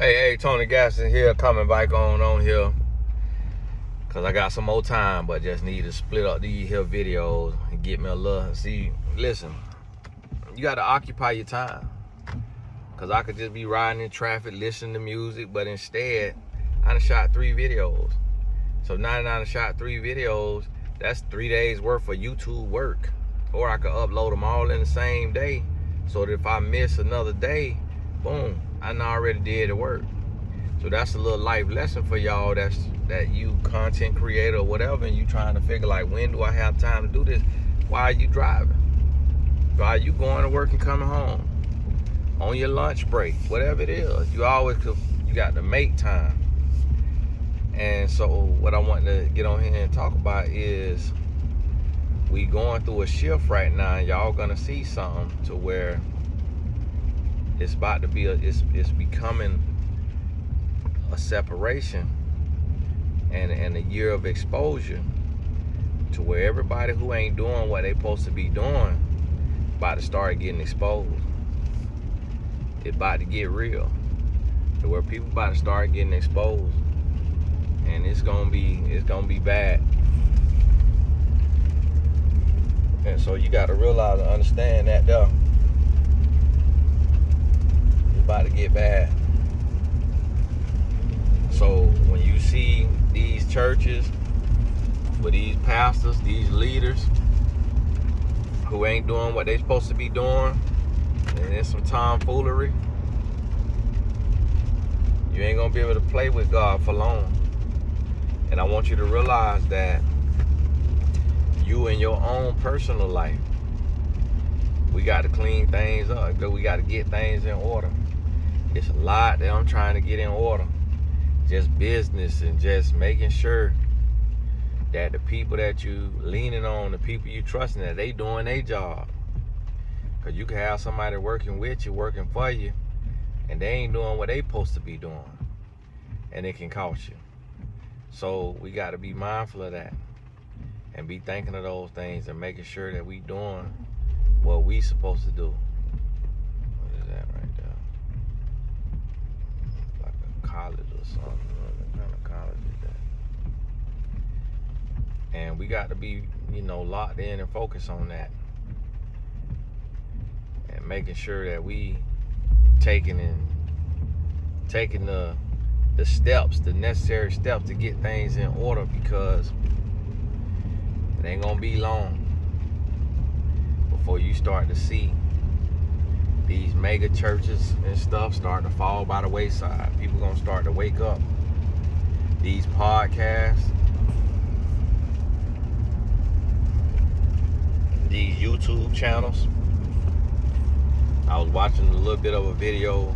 Hey, Tony Gaston here, coming back on here. Cause I got some more time, but just need to split up these here videos and get me a little. See, listen, you gotta occupy your time. Cause I could just be riding in traffic, listening to music, but instead, I done shot 3 videos. So now that I done shot 3 videos, that's 3 days worth of YouTube work. Or I could upload them all in the same day, so that if I miss another day, boom, I done already did the work. So that's a little life lesson for y'all that you content creator or whatever, and you trying to figure like, when do I have time to do this? Why are you driving? Why are you going to work and coming home? On your lunch break, whatever it is, you got to make time. And so what I want to get on here and talk about is we going through a shift right now, and y'all gonna see something to where it's about to be it's becoming a separation and a year of exposure to where everybody who ain't doing what they supposed to be doing about to start getting exposed. It's about to get real to where people about to start getting exposed, and it's gonna be bad. And so you got to realize and understand that though, it's about to get bad. So when you see these churches with these pastors, these leaders who ain't doing what they supposed to be doing, and there's some tomfoolery, you ain't gonna be able to play with God for long. And I want you to realize that you in your own personal life, we got to clean things up. We got to get things in order. It's a lot that I'm trying to get in order. Just business and just making sure that the people that you leaning on, the people you trusting, that they doing their job. Because you can have somebody working with you, working for you, and they ain't doing what they supposed to be doing. And it can cost you. So we got to be mindful of that and be thinking of those things and making sure that we doing what we supposed to do. What is that right there? It's like a college or something. What kind of college is that? And we got to be, locked in and focus on that. And making sure that we taking the steps, the necessary steps to get things in order, because it ain't gonna be long before you start to see these mega churches and stuff start to fall by the wayside. People gonna start to wake up. These podcasts, these YouTube channels. I was watching a little bit of a video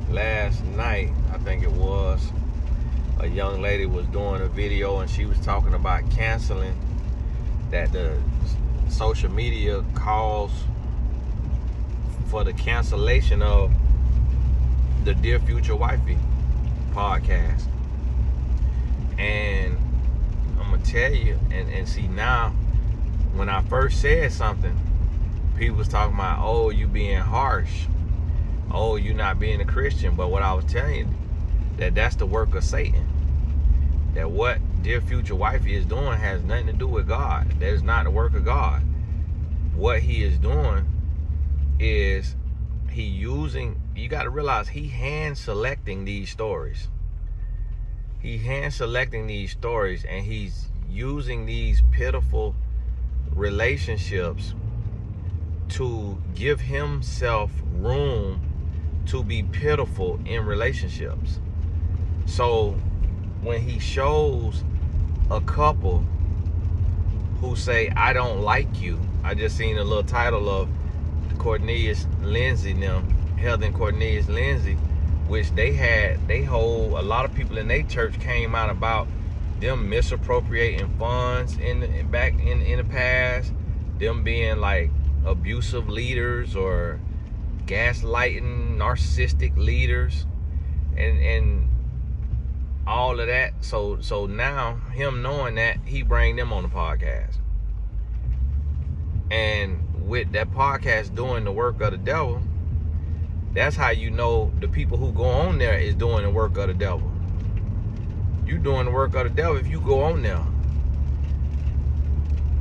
last night, I think it was. A young lady was doing a video and she was talking about canceling, that the social media calls for the cancellation of the Dear Future Wifey podcast. And I'm gonna tell you, and see, now when I first said something, people was talking about, oh, you being harsh, oh, you not being a Christian. But what I was telling you, that's the work of Satan. That what Dear Future Wifey is doing has nothing to do with God. That is not the work of God. What he is doing is you got to realize, he hand selecting these stories. He hand selecting these stories, and he's using these pitiful relationships to give himself room to be pitiful in relationships. So when he shows a couple who say, I don't like you, I just seen a little title of Cornelius Lindsay, Heather and Cornelius Lindsay, which a lot of people in their church came out about them misappropriating funds back in the past, them being like abusive leaders or gaslighting, narcissistic leaders, and all of that. So now, him knowing that, he bring them on the podcast. And with that podcast doing the work of the devil, That's how you know the people who go on there is doing the work of the devil. You doing the work of the devil if you go on there.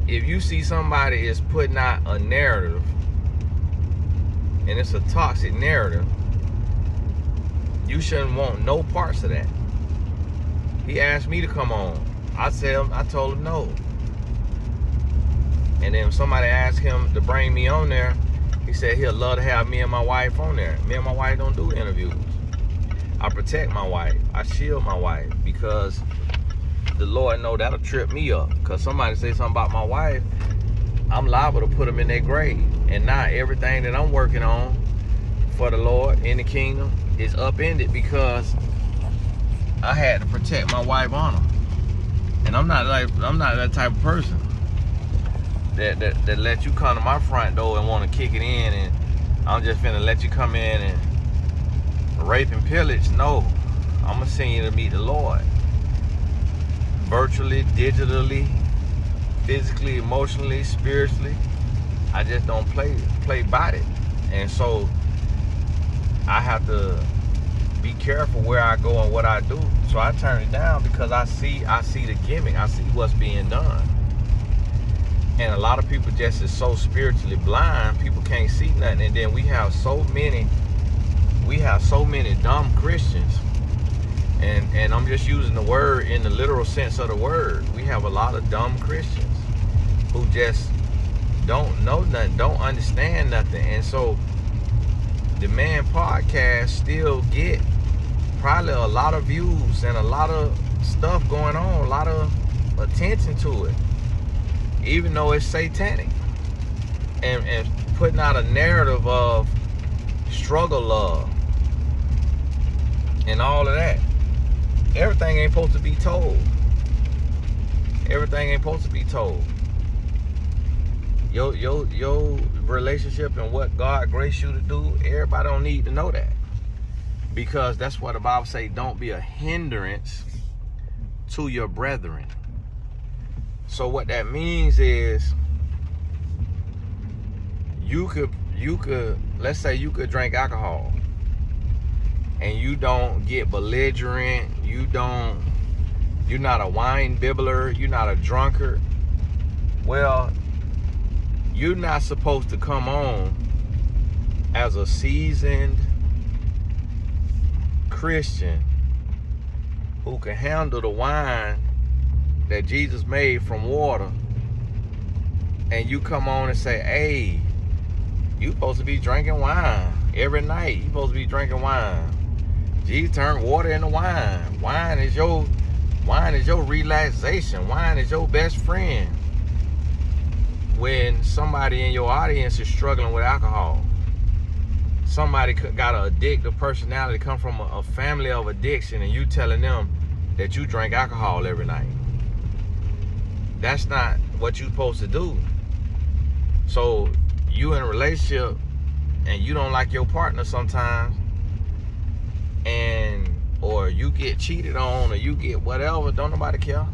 If you see somebody is putting out a narrative, and it's a toxic narrative, you shouldn't want no parts of that. He asked me to come on. I told him no. And then somebody asked him to bring me on there. He said he'd love to have me and my wife on there. Me and my wife don't do interviews. I protect my wife. I shield my wife because the Lord know that'll trip me up. Because somebody say something about my wife, I'm liable to put them in their grave. And now everything that I'm working on for the Lord in the kingdom is upended because I had to protect my wife's honor. And I'm not that type of person that let you come to my front door and want to kick it in, and I'm just finna let you come in and rape and pillage. No, I'm gonna send you to meet the Lord. Virtually, digitally, physically, emotionally, spiritually. I just don't play by it. And so I have to be careful where I go and what I do. So I turn it down because I see the gimmick. I see what's being done. And a lot of people just is so spiritually blind, people can't see nothing. And then we have so many dumb Christians. And I'm just using the word in the literal sense of the word. We have a lot of dumb Christians who just don't know nothing, don't understand nothing. And so the Man podcast still get probably a lot of views and a lot of stuff going on, a lot of attention to it, even though it's satanic, and putting out a narrative of struggle love and all of that. Everything ain't supposed to be told. Everything ain't supposed to be told. Your relationship and what God graced you to do, everybody don't need to know that. Because that's what the Bible say, don't be a hindrance to your brethren. So what that means is you could let's say you could drink alcohol and you don't get belligerent, you're not a wine bibbler, you're not a drunkard. Well, you're not supposed to come on as a seasoned Christian who can handle the wine that Jesus made from water, and you come on and say, hey, you supposed to be drinking wine every night. You supposed to be drinking wine. Jesus turned water into wine. Wine is your relaxation. Wine is your best friend. When somebody in your audience is struggling with alcohol, somebody got an addictive personality, come from a family of addiction, and you telling them that you drink alcohol every night. That's not what you're supposed to do. So you in a relationship and you don't like your partner sometimes, or you get cheated on, or you get whatever, don't nobody care.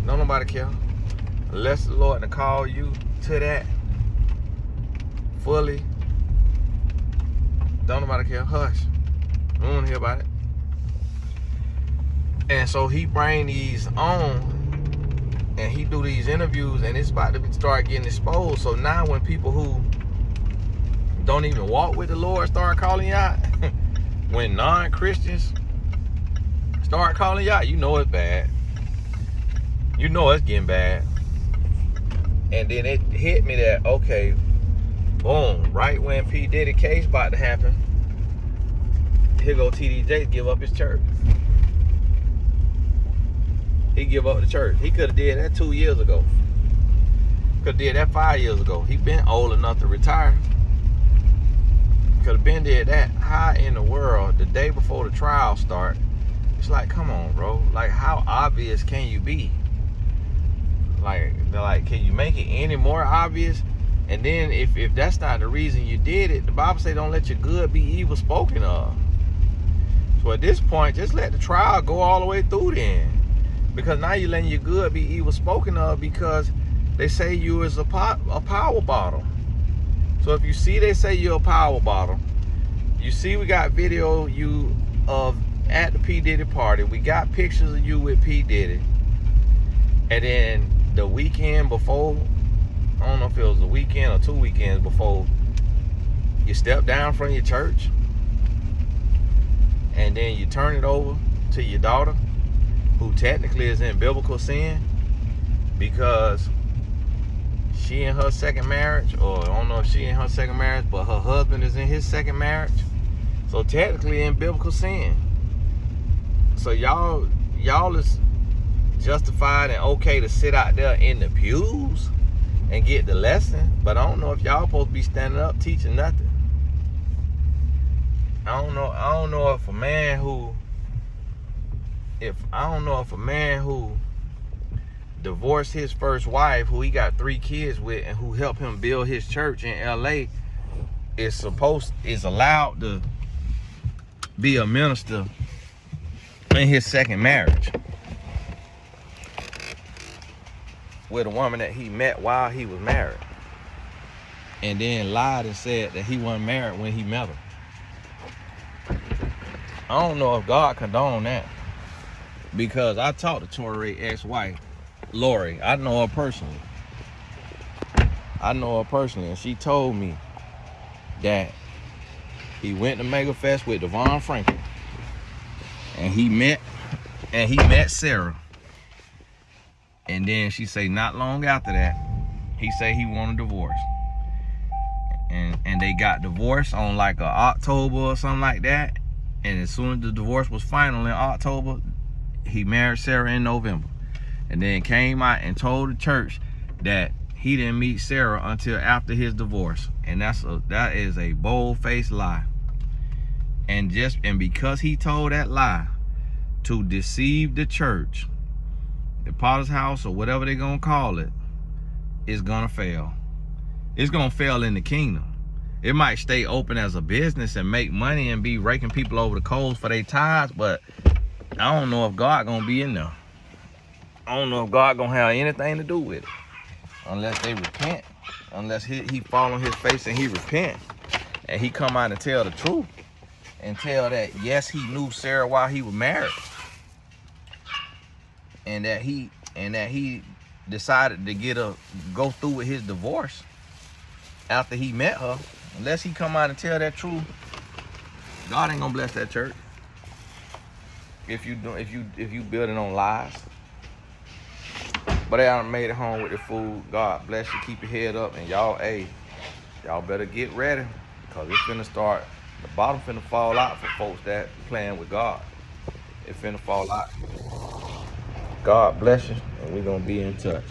Don't nobody care. Unless the Lord to call you to that fully, don't nobody care. Hush. I don't want to hear about it. And so he bring these on, and he do these interviews, and it's about to start getting exposed. So now when people who don't even walk with the Lord start calling you out, when non-Christians start calling you out, you know it's bad. You know it's getting bad. And then it hit me that, okay, boom, right when P. Diddy case about to happen, here go TDJ give up his church. He give up the church. He could have did that 2 years ago. Could have did that 5 years ago. He been old enough to retire. Could have been did that. How in the world, the day before the trial start, it's like, come on, bro. Like, how obvious can you be? Like, can you make it any more obvious? And then if that's not the reason you did it, the Bible say don't let your good be evil spoken of. So at this point, just let the trial go all the way through then. Because now you're letting your good be evil spoken of, because they say you is a power bottle. So if you see they say you're a power bottle, you see we got video you of at the P. Diddy party. We got pictures of you with P. Diddy. And then the weekend before, I don't know if it was a weekend or 2 weekends before, you step down from your church and then you turn it over to your daughter, who technically is in biblical sin because she in her second marriage, or I don't know if she in her second marriage, but her husband is in his second marriage. So technically in biblical sin. So y'all is justified and okay to sit out there in the pews and get the lesson, but I don't know if y'all supposed to be standing up teaching nothing. I don't know if a man who divorced his first wife, who he got 3 kids with, and who helped him build his church in LA, is allowed to be a minister in his second marriage with a woman that he met while he was married, and then lied and said that he wasn't married when he met her. I don't know if God condoned that, because I talked to Torrey's ex-wife, Lori. I know her personally, and she told me that he went to Mega Fest with Devon Franklin, and he met Sarah. And then she say not long after that, he say he wanted a divorce. And they got divorced on like a October or something like that. And as soon as the divorce was final in October, he married Sarah in November. And then came out and told the church that he didn't meet Sarah until after his divorce. And that is a bold-faced lie. And because he told that lie to deceive the church, the Potter's House, or whatever they're gonna call it, is gonna fail. It's gonna fail in the kingdom. It might stay open as a business and make money and be raking people over the coals for their tithes, but I don't know if God gonna be in there. I don't know if God gonna have anything to do with it, unless they repent, unless he fall on his face and he repent, and he come out and tell the truth, and tell that yes, he knew Sarah while he was married, and that he decided to go through with his divorce after he met her. Unless he come out and tell that truth, God ain't gonna bless that church. If you building on lies. But I made it home with the food. God bless you. Keep your head up, and y'all better get ready, because it's finna start. The bottom finna fall out for folks that playing with God. It finna fall out. God bless you, and we're gonna be in touch.